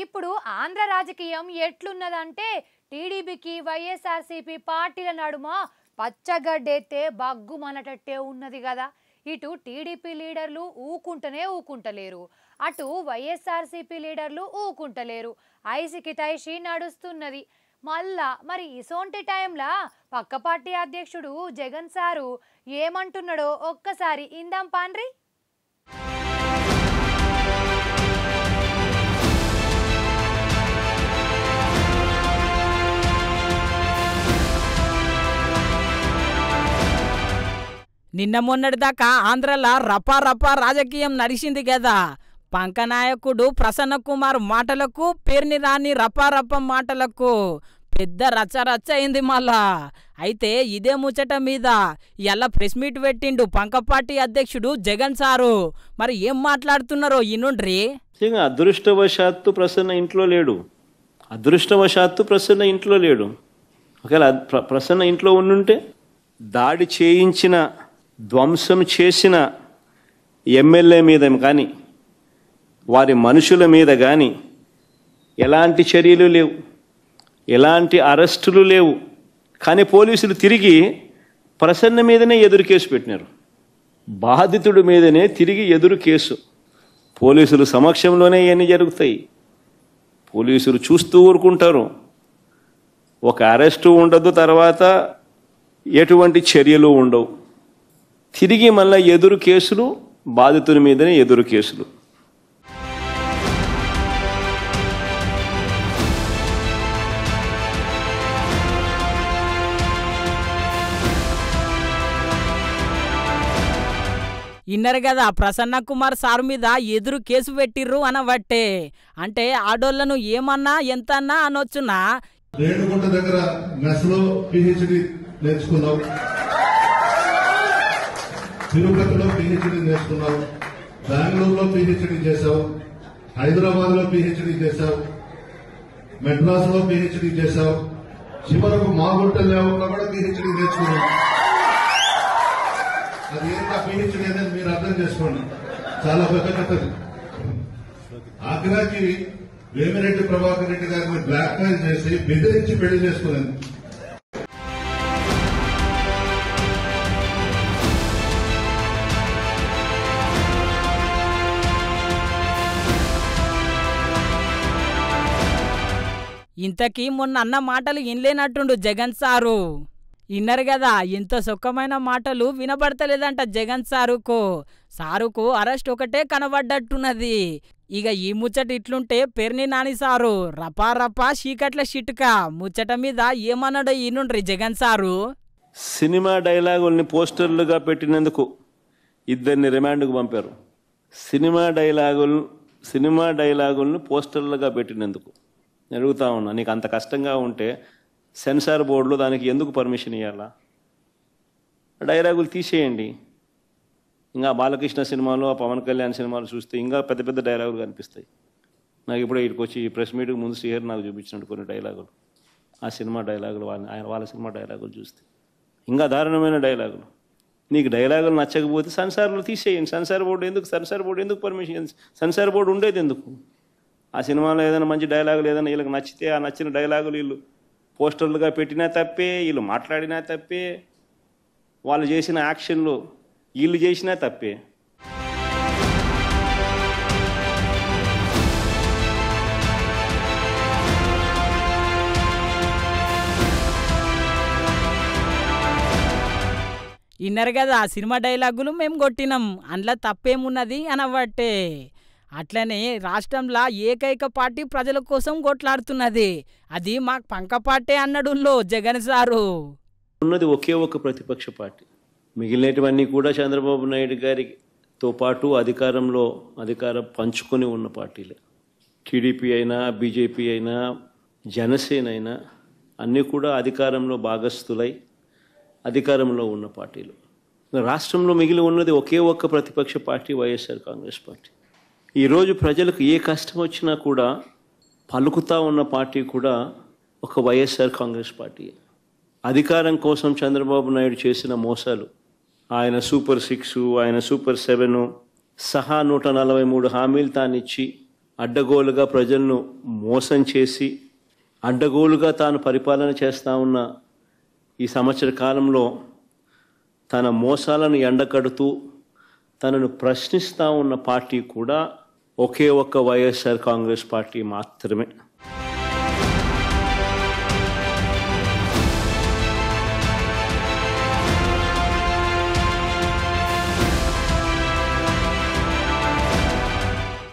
ఇప్పుడు ఆంధ్ర రాజకీయం ఎట్లున్నదంటే టీడీపీకి వైఎస్ఆర్సీపీ పార్టీల నడుమ పచ్చగడ్డెత్తే బగ్గుమనటట్టే ఉన్నది కదా. ఇటు టీడీపీ లీడర్లు ఊకుంటలేరు, అటు వైఎస్ఆర్సీపీ లీడర్లు ఊకుంటలేరు. ఐసికి తైషి నడుస్తున్నది. మళ్ళా మరి ఇసోంటి టైంలా పక్క పార్టీ అధ్యక్షుడు జగన్ సారు ఏమంటున్నాడో ఒక్కసారి ఇందాం పాండ్రి. నిన్న మొన్నటిదాకా ఆంధ్రలో రపా రాజకీయం నడిచింది కదా. పంకనాయకుడు ప్రసన్న కుమార్ మాటలకు పేర్ని రాని రపా మాటలకు పెద్ద రచ్చ అయింది మళ్ళా. అయితే ఇదే ముచ్చట మీద ఇలా ప్రెస్ మీట్ పెట్టిండు పంకపార్టీ అధ్యక్షుడు జగన్ సారు. మరి ఏం మాట్లాడుతున్నారో ఈనుండ్రి. అదృష్టవశాత్తు ప్రసన్న ఇంట్లో లేడు. ఒకవేళ ప్రసన్న ఇంట్లో ఉండుంటే దాడి చేయించిన ధ్వంసం చేసిన ఎమ్మెల్యే మీద కానీ వారి మనుషుల మీద కానీ ఎలాంటి చర్యలు లేవు, ఎలాంటి అరెస్టులు లేవు. కానీ పోలీసులు తిరిగి ప్రసన్న మీదనే ఎదురు కేసు పెట్టినారు. బాధితుడి మీదనే తిరిగి ఎదురు కేసు. పోలీసులు సమక్షంలోనే ఇవన్నీ జరుగుతాయి. పోలీసులు చూస్తూ ఊరుకుంటారు. ఒక అరెస్టు ఉండదు, తర్వాత ఎటువంటి చర్యలు ఉండవు. తిరిగి మళ్ళీ ఎదురు కేసులు, బాధితుల మీదనే ఎదురు కేసులు. ఇన్నరు కదా ప్రసన్న కుమార్ సారు మీద ఎదురు కేసు పెట్టిర్రు అనబట్టే. అంటే ఆడోళ్లను ఏమన్నా ఎంత అన్నా అనొచ్చునా. రేణుగుంట దగ్గర మెస్లో పిహెచ్డి నేర్చుకున్నావు, తిరుపతిలో పిహెచ్డి నేర్చుకున్నావు, బెంగళూరులో పిహెచ్డి చేశావు, హైదరాబాద్ లో పిహెచ్డి చేశావు, మెడ్రాస్ లో పిహెచ్డి చేశావు, చివరకు మాగుంట లేఅవుట్లో కూడా పిహెచ్డి నేర్చుకున్నావు. అది ఏంటా పిహెచ్డి అనేది మీరు అర్థం చేసుకోండి, చాలా పెద్ద కథది. ఆగ్రాకి వేమిరెడ్డి ప్రభాకర్ రెడ్డి గారిని బ్లాక్ మెయిల్ చేసి బెదిరించి పెళ్లి చేసుకునేది. ఇంతకీ మొన్న అన్న మాటలు ఇనలేనట్టుండు జగన్ సారు. ఇన్నరు కదా, ఇంత సుఖమైన మాటలు వినబడతలేదంట జగన్ సారుకు అరెస్ట్ ఒకటే కనబడ్డట్టున్నది. ఇక ఈ ముచ్చట ఇట్లుంటే పేర్ని నాని సారు రపా చీకట్ల షిటుక ముచ్చట మీద ఏమన్నాడో ఈనుండ్రి జగన్ సారు. సినిమా డైలాగుల్ని పోస్టర్లుగా పెట్టినందుకు ఇద్దరిని రిమాండ్కు పంపారు. సినిమా డైలాగుల్ని పోస్టర్లుగా పెట్టినందుకు అడుగుతా ఉన్నా, నీకు అంత కష్టంగా ఉంటే సెన్సార్ బోర్డులో దానికి ఎందుకు పర్మిషన్ ఇవ్వాలా? డైలాగులు తీసేయండి. ఇంకా బాలకృష్ణ సినిమాలు, పవన్ కళ్యాణ్ సినిమాలు చూస్తే ఇంకా పెద్ద పెద్ద డైలాగులు కనిపిస్తాయి. నాకు ఇప్పుడే ఇక్కడికి వచ్చి ఈ ప్రెస్ మీట్కి ముందు శ్రీహరి నాకు చూపించినట్టు కొన్ని డైలాగులు, ఆ సినిమా డైలాగులు, వాళ్ళ సినిమా డైలాగులు చూస్తే ఇంకా దారుణమైన డైలాగులు. నీకు డైలాగులు నచ్చకపోతే సెన్సార్లు తీసేయండి. సెన్సార్ బోర్డు ఎందుకు పర్మిషన్? సెన్సార్ బోర్డు ఉండేది ఎందుకు? ఆ సినిమాలో ఏదైనా మంచి డైలాగులు ఏదైనా వీళ్ళకి నచ్చితే ఆ నచ్చిన డైలాగులు వీళ్ళు పోస్టర్లుగా పెట్టినా తప్పే, వీళ్ళు మాట్లాడినా తప్పే, వాళ్ళు చేసిన యాక్షన్లు వీళ్ళు చేసినా తప్పే. ఇన్నరు కదా, ఆ సినిమా డైలాగులు మేము కొట్టినాం, అందులో తప్పేమున్నది అనబట్టే. అట్లనే రాష్ట్రంలో ఏకైక పార్టీ ప్రజల కోసం కొట్లాడుతున్నది, అది మా పంక పార్టీ అన్నడుల్లో జగన్ సారు. ఉన్నది ఒకే ఒక ప్రతిపక్ష పార్టీ. మిగిలినటువన్నీ కూడా చంద్రబాబు నాయుడు గారితో పాటు అధికారం పంచుకొని ఉన్న పార్టీలే. టీడీపీ అయినా, బీజేపీ అయినా, జనసేన అయినా అన్నీ కూడా అధికారంలో భాగస్థులై అధికారంలో ఉన్న పార్టీలు. రాష్ట్రంలో మిగిలి ఉన్నది ఒకే ఒక్క ప్రతిపక్ష పార్టీ, వైఎస్ఆర్ కాంగ్రెస్ పార్టీ. ఈరోజు ప్రజలకు ఏ కష్టం వచ్చినా కూడా పలుకుతా ఉన్న పార్టీ కూడా ఒక వైఎస్ఆర్ కాంగ్రెస్ పార్టీ. అధికారం కోసం చంద్రబాబు నాయుడు చేసిన మోసాలు, ఆయన సూపర్ 6, ఆయన సూపర్ 7 సహా 143 హామీలు తానిచ్చి అడ్డగోలుగా ప్రజలను మోసం చేసి అడ్డగోలుగా తాను పరిపాలన చేస్తూ ఉన్న ఈ సంవత్సర కాలంలో తన మోసాలను ఎండకడుతూ తనను ప్రశ్నిస్తూ ఉన్న పార్టీ కూడా ఒకే ఒక్క వైఎస్ఆర్ కాంగ్రెస్ పార్టీ మాత్రమే.